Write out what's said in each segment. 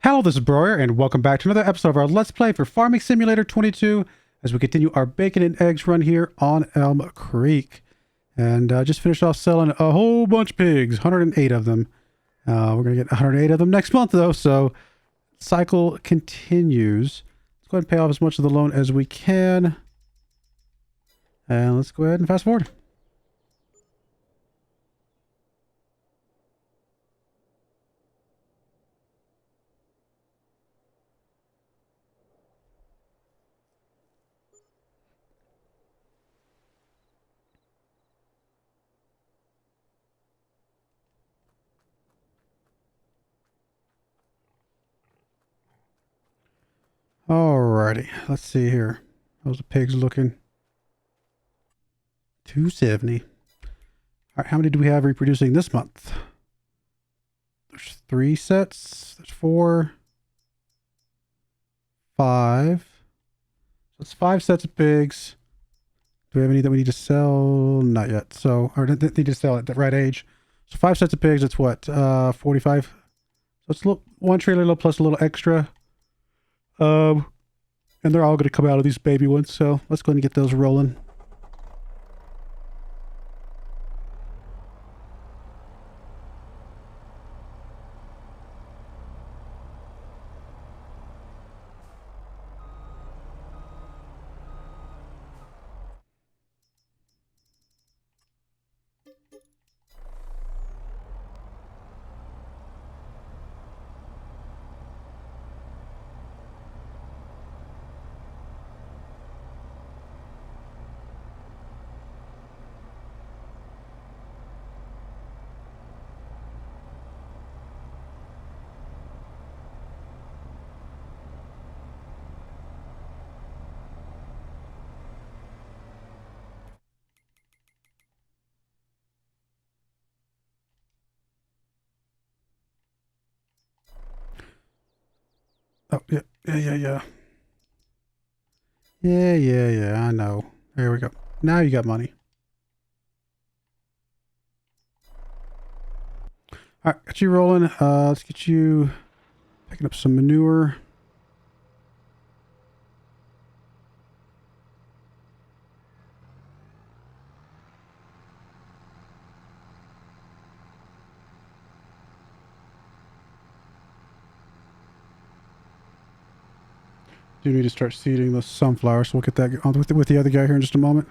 Hello, this is Broyar, and welcome back to another episode of our Let's Play for Farming Simulator 22 as we continue our bacon and eggs run here on Elmcreek. And just finished off selling a whole bunch of pigs, 108 of them. We're going to get 108 of them next month, though, so cycle continues. Let's go ahead and pay off as much of the loan as we can. And let's go ahead and fast forward. Alrighty, let's see here. How's the pigs looking? 270. Alright, how many do we have reproducing this month? There's 3 sets. There's 4. 5. So it's 5 sets of pigs. Do we have any that we need to sell? Not yet. So, or need to sell at the right age. So 5 sets of pigs, it's what? 45? So it's a little, 1 trailer load plus a little extra. And they're all going to come out of these baby ones, so let's go ahead and get those rolling. Oh, yeah. I know. There we go. Now you got money. Alright, got you rolling. Let's get you picking up some manure. Do need to start seeding the sunflowers, so we'll get that on with the other guy here in just a moment.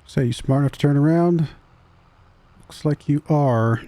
So you smart enough to turn around? Looks like you are.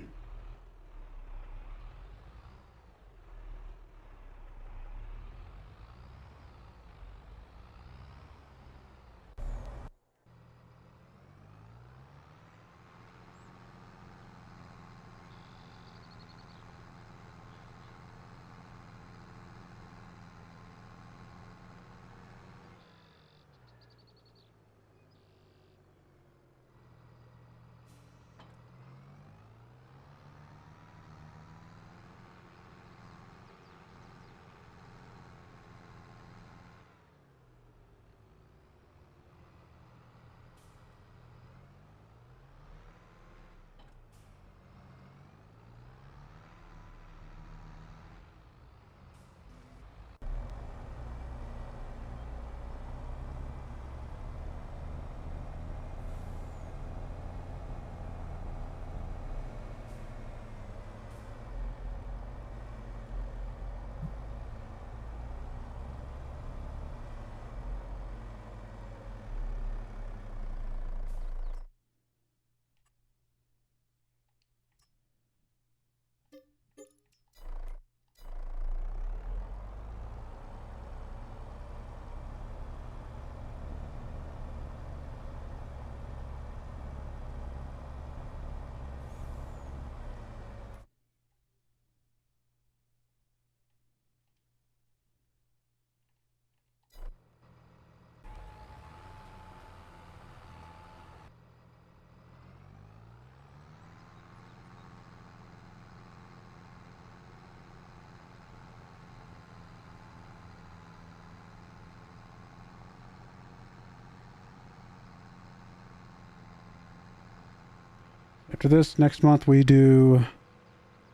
After this, next month we do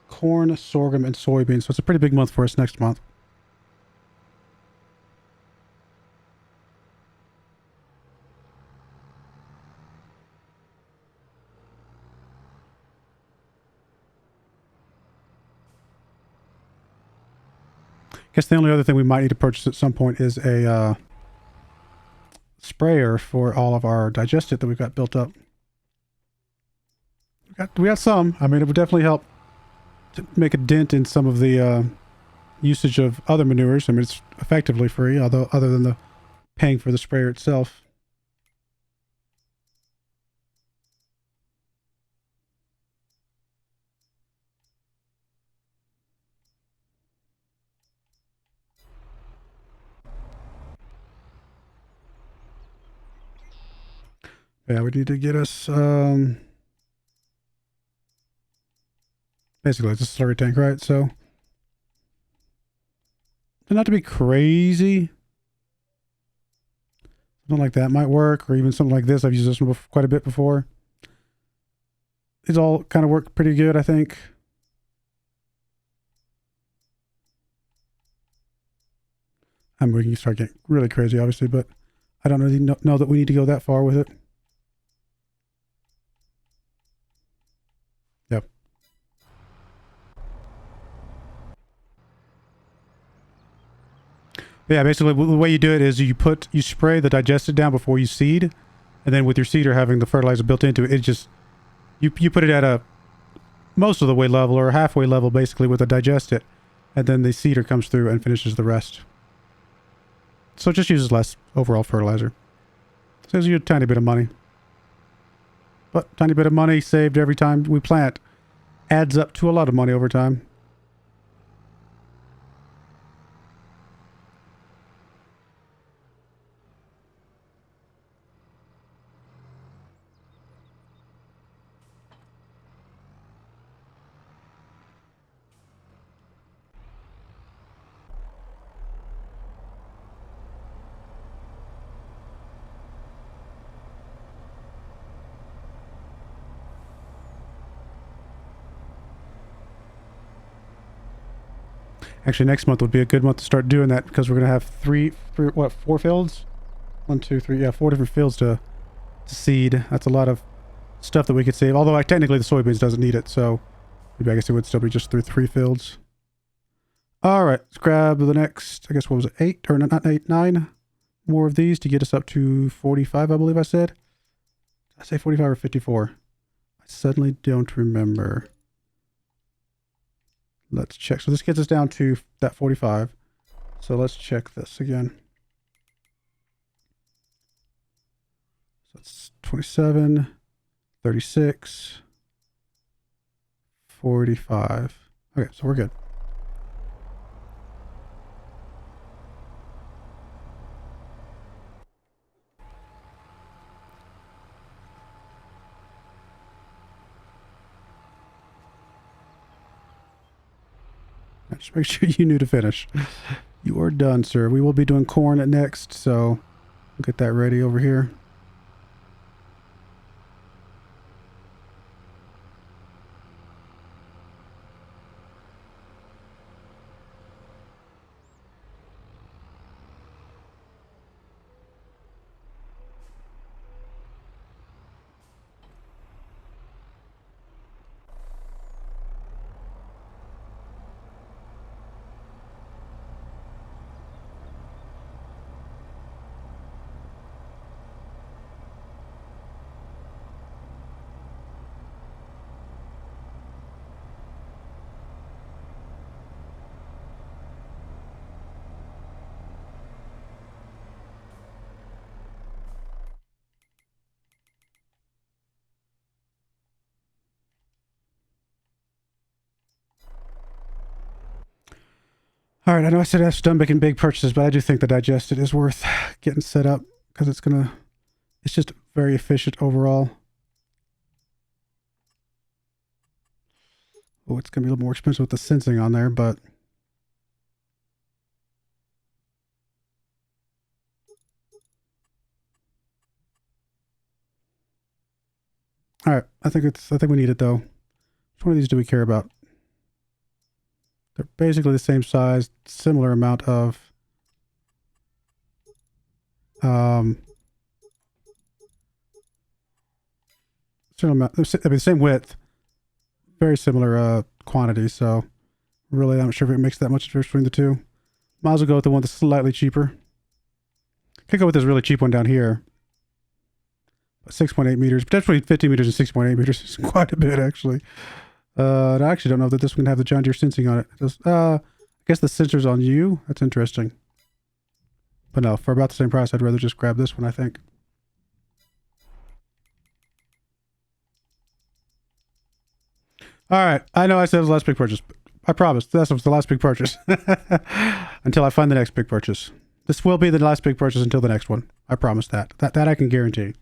corn, sorghum, and soybeans. So it's a pretty big month for us next month. I guess the only other thing we might need to purchase at some point is a sprayer for all of our digestate that we've got built up. We got some. I mean, it would definitely help to make a dent in some of the usage of other manures. I mean, it's effectively free, although other than the paying for the sprayer itself. Yeah, we need to get us basically it's a slurry tank, right? So not to be crazy, something like that might work, or even something like this. I've used this one quite a bit before. These all kind of work pretty good, I think. I mean, we can start getting really crazy, obviously, but I don't really know that we need to go that far with it. Yep. Yeah, basically the way you do it is you spray the digestate down before you seed, and then with your seeder having the fertilizer built into it, it just you put it at a most of the way level or halfway level basically with the digestate, and then the seeder comes through and finishes the rest. So it just uses less overall fertilizer. Saves you a tiny bit of money. But tiny bit of money saved every time we plant adds up to a lot of money over time. Actually, next month would be a good month to start doing that because we're going to have four fields? 1, 2, 3, yeah, 4 different fields to seed. That's a lot of stuff that we could save. Although technically the soybeans doesn't need it, so maybe I guess it would still be just through 3 fields. All right, let's grab the next, I guess, what was it, 8? Or not 8, 9 more of these to get us up to 45, I believe I said. Did I say 45 or 54? I suddenly don't remember. Let's check. So this gets us down to that 45. So let's check this again. So it's 27, 36, 45. Okay, so we're good. Just make sure you knew to finish. You are done, sir. We will be doing corn next, so we'll get that ready over here. All right, I know I said I was done making big purchases, but I do think the digestate is worth getting set up because it's just very efficient overall. Oh, it's gonna be a little more expensive with the sensing on there, but All right, I think we need it though. Which one of these do we care about? They're basically the same size, similar amount of the same width, very similar quantity. So really, I'm not sure if it makes that much difference between the two. Might as well go with the one that's slightly cheaper. Could go with this really cheap one down here. 6.8 meters, potentially 50 meters and 6.8 meters is quite a bit actually. I actually don't know that this one can have the John Deere sensing on it. I guess the sensor's on you. That's interesting. But no, for about the same price, I'd rather just grab this one, I think. All right. I know I said it was the last big purchase. I promise. This was the last big purchase. Until I find the next big purchase. This will be the last big purchase until the next one. I promise that. That I can guarantee.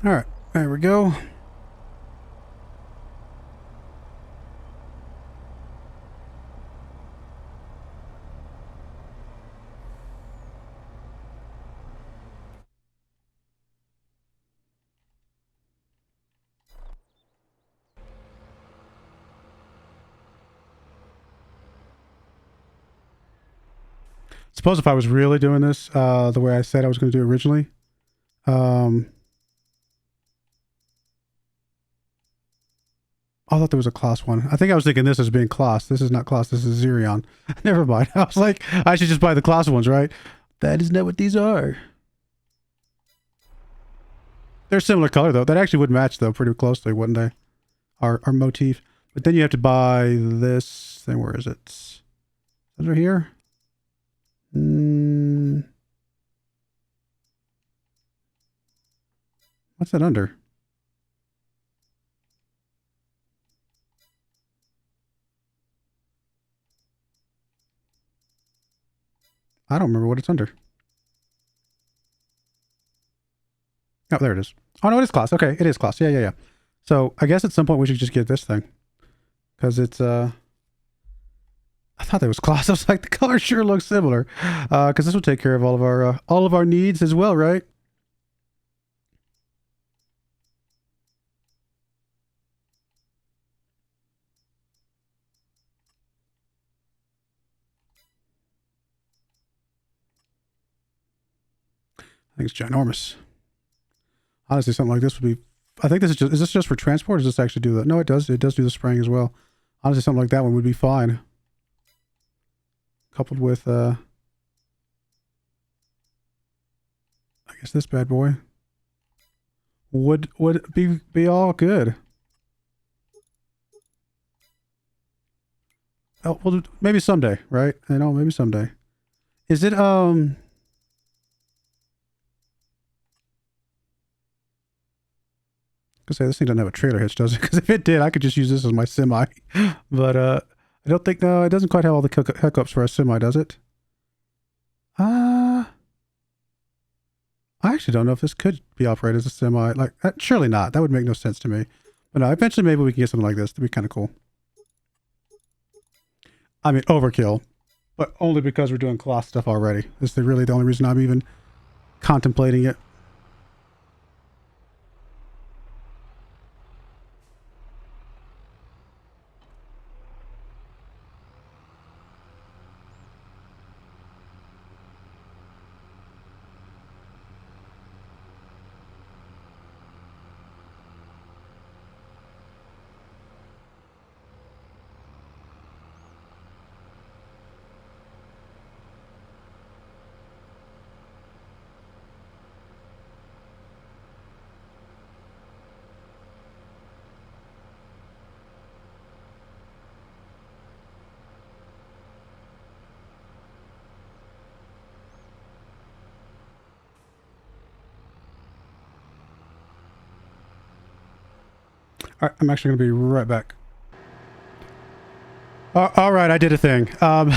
All right. There we go. Suppose if I was really doing this the way I said I was going to do originally, I thought there was a class one. I think I was thinking this as being class. This is not class. This is Xerion. Never mind. I was like, I should just buy the class ones, right? That is not what these are. They're similar color though. That actually would match though pretty closely, wouldn't they? Our motif. But then you have to buy this thing. Where is it? Is it over here? What's that under? I don't remember what it's under. Oh, there it is. Oh, no, it is class. Okay, it is class. Yeah. So I guess at some point we should just get this thing. Because it's, I thought that was class. I was like, the color sure looks similar. Because this will take care of all of our needs as well, right? I think it's ginormous. Honestly, something like this would be. I think this is this just for transport? Or does this actually do that? No, it does. It does do the spraying as well. Honestly, something like that one would be fine. Coupled with, I guess this bad boy would be all good. Oh, well, maybe someday, right? I know, maybe someday. Is it I say this thing doesn't have a trailer hitch, does it? Because if it did, I could just use this as my semi. But I don't think, no, it doesn't quite have all the hookups for a semi, does it? I actually don't know if this could be operated as a semi. Like, surely not. That would make no sense to me. But no, eventually maybe we can get something like this. That'd be kind of cool. I mean, overkill. But only because we're doing class stuff already. This is really the only reason I'm even contemplating it. All right, I'm actually going to be right back. All right, I did a thing. I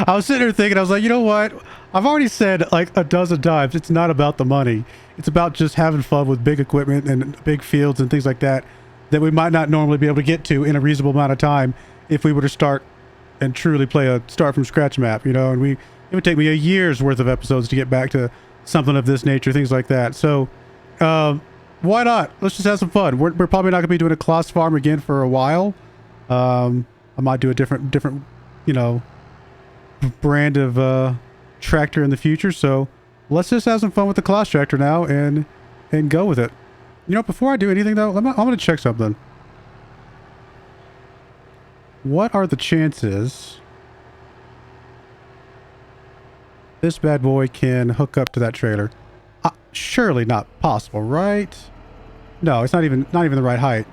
was sitting here thinking, I was like, you know what? I've already said like a dozen times, it's not about the money. It's about just having fun with big equipment and big fields and things like that we might not normally be able to get to in a reasonable amount of time if we were to start and truly play a start from scratch map, you know, and it would take me a year's worth of episodes to get back to something of this nature, things like that. So, why not? Let's just have some fun. We're probably not going to be doing a class farm again for a while. I might do a different, you know, brand of tractor in the future. So let's just have some fun with the class tractor now and go with it. You know, before I do anything though, I'm going to check something. What are the chances this bad boy can hook up to that trailer? Surely not possible, right? No, it's not even the right height.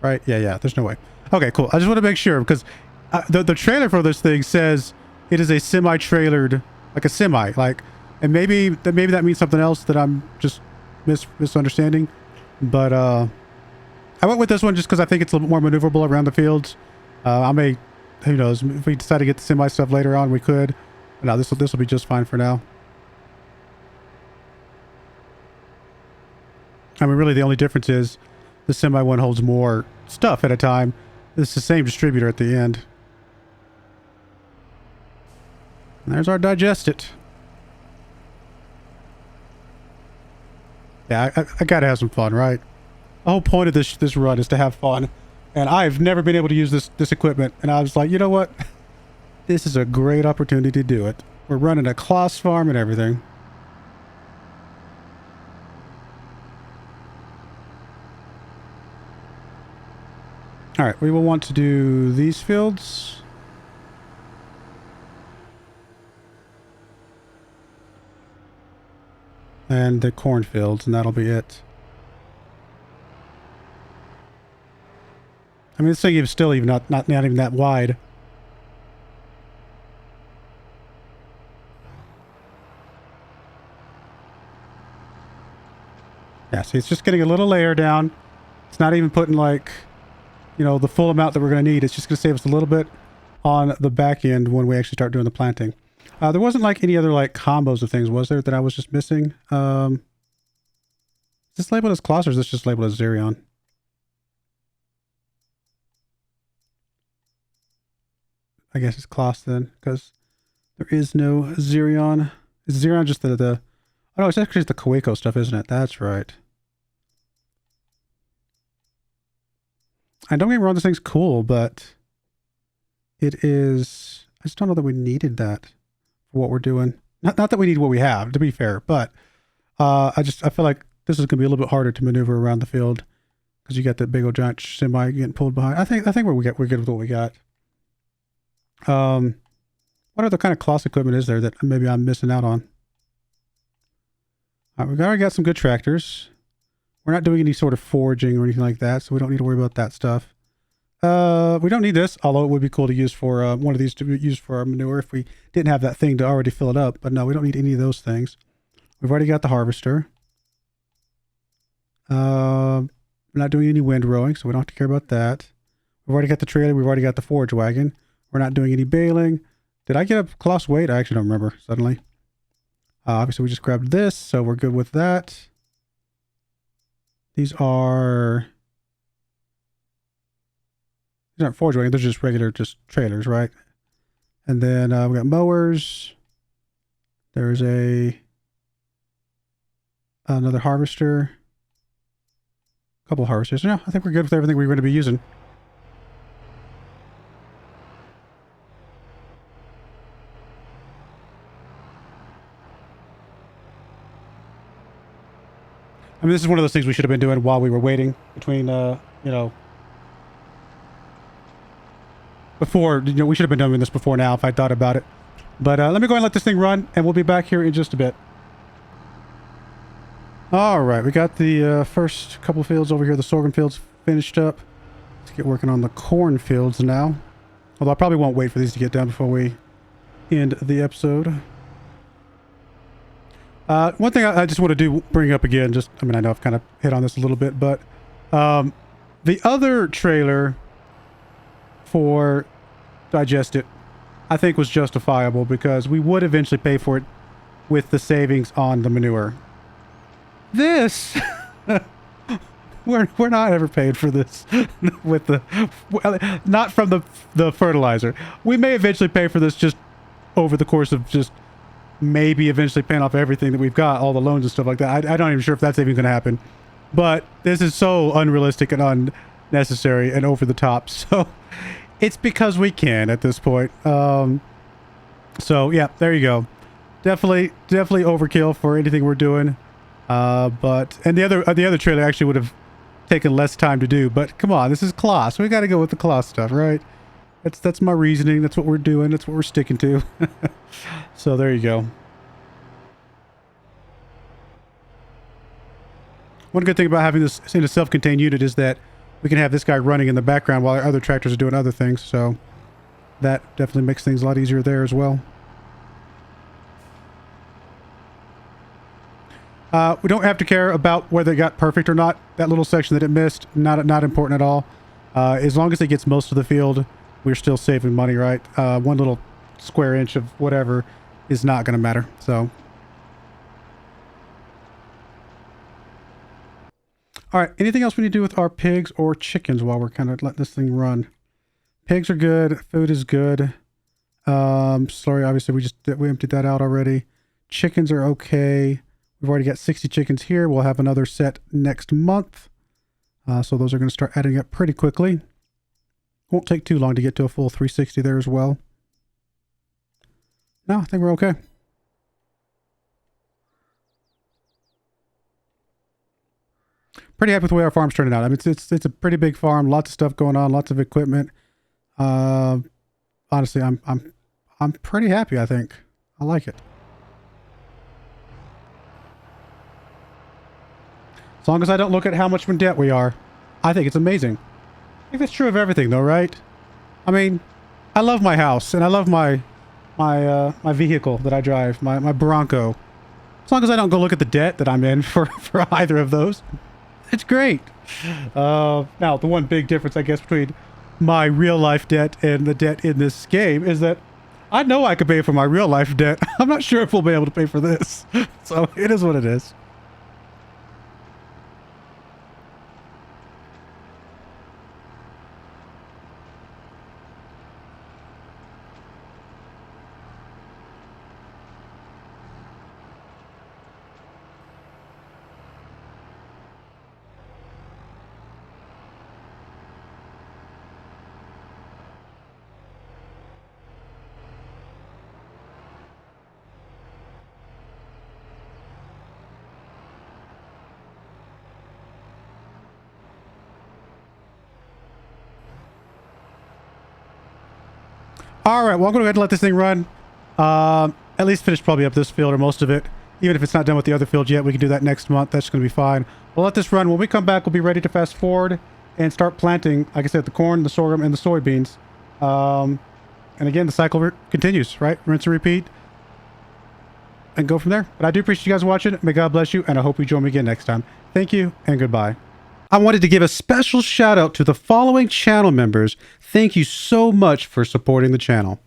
Right? Yeah, there's no way. Okay, cool. I just want to make sure because the trailer for this thing says it is a semi-trailered, like a semi, like, and maybe that means something else that I'm just misunderstanding. But I went with this one just because I think it's a little bit more maneuverable around the fields. I may, who knows, if we decide to get the semi stuff later on, we could. But no, this will be just fine for now. I mean, really, the only difference is the semi one holds more stuff at a time. It's the same distributor at the end. And there's our digest it. Yeah, I gotta have some fun, right? The whole point of this run is to have fun. And I've never been able to use this equipment. And I was like, you know what? This is a great opportunity to do it. We're running a class farm and everything. All right, we will want to do these fields. And the cornfields, and that'll be it. I mean, this thing is still even not even that wide. Yeah, see, it's just getting a little layer down. It's not even putting like, you know, the full amount that we're going to need. It's just going to save us a little bit on the back end when we actually start doing the planting. There wasn't like any other like combos of things, was there, that I was just missing? Is this labeled as Kloss or is this just labeled as Xerion? I guess it's Kloss then, because there is no Xerion. Is Xerion just the oh no, it's actually just the Coeco stuff, isn't it? That's right. And don't get me wrong, this thing's cool, but it is, I just don't know that we needed that for what we're doing. Not that we need what we have, to be fair, but I feel like this is going to be a little bit harder to maneuver around the field because you got that big old giant semi getting pulled behind. I think we're good with what we got. What other kind of Kloss equipment is there that maybe I'm missing out on? All right, we've already got some good tractors. We're not doing any sort of foraging or anything like that, so we don't need to worry about that stuff. We don't need this, although it would be cool to use for one of these to be used for our manure if we didn't have that thing to already fill it up. But no, we don't need any of those things. We've already got the harvester. We're not doing any windrowing, so we don't have to care about that. We've already got the trailer. We've already got the forage wagon. We're not doing any baling. Did I get a Kloss weight? I actually don't remember suddenly. Obviously, we just grabbed this, so we're good with that. These aren't forage wagons. They're just regular, just trailers, right? And then we got mowers. There's another harvester. A couple of harvesters. Yeah, I think we're good with everything we're going to be using. I mean, this is one of those things we should have been doing while we were waiting between, you know, before, you know, we should have been doing this before now if I thought about it. But let me go ahead and let this thing run, and we'll be back here in just a bit. All right, we got the first couple of fields over here, the sorghum fields finished up. Let's get working on the corn fields now. Although I probably won't wait for these to get done before we end the episode. One thing I just want to bring up again, I mean, I know I've kind of hit on this a little bit, but the other trailer for Digest It, I think was justifiable because we would eventually pay for it with the savings on the manure. This, we're not ever paid for this with the, well, not from the fertilizer. We may eventually pay for this just over the course of just maybe eventually paying off everything that we've got, all the loans and stuff like that. I'm not even sure if that's even going to happen. But this is so unrealistic and unnecessary and over the top. So it's because we can at this point. So yeah, there you go. Definitely overkill for anything we're doing. But the other trailer actually would have taken less time to do. But come on, this is Kloss. We got to go with the Kloss stuff, right? That's my reasoning. That's what we're doing. That's what we're sticking to. So there you go. One good thing about having this in a self-contained unit is that we can have this guy running in the background while our other tractors are doing other things. So that definitely makes things a lot easier there as well. We don't have to care about whether it got perfect or not. That little section that it missed, not important at all. As long as it gets most of the field, we're still saving money, right? One little square inch of whatever is not going to matter. So, all right. Anything else we need to do with our pigs or chickens while we're kind of letting this thing run? Pigs are good. Food is good. Slurry, obviously, we emptied that out already. Chickens are okay. We've already got 60 chickens here. We'll have another set next month. So those are going to start adding up pretty quickly. Won't take too long to get to a full 360 there as well. No, I think we're okay. Pretty happy with the way our farm's turning out. I mean, it's a pretty big farm, lots of stuff going on, lots of equipment. Honestly, I'm pretty happy, I think. I like it. As long as I don't look at how much in debt we are, I think it's amazing. I think that's true of everything, though, right? I mean, I love my house, and I love my vehicle that I drive, my Bronco. As long as I don't go look at the debt that I'm in for either of those, it's great. Now, the one big difference, I guess, between my real-life debt and the debt in this game is that I know I could pay for my real-life debt. I'm not sure if we'll be able to pay for this. So, it is what it is. All right, well, I'm going to go ahead and let this thing run. At least finish probably up this field or most of it. Even if it's not done with the other field yet, we can do that next month. That's going to be fine. We'll let this run. When we come back, we'll be ready to fast forward and start planting, like I said, the corn, the sorghum, and the soybeans. And again, the cycle continues, right? Rinse and repeat. And go from there. But I do appreciate you guys watching. May God bless you, and I hope you join me again next time. Thank you, and goodbye. I wanted to give a special shout out to the following channel members. Thank you so much for supporting the channel.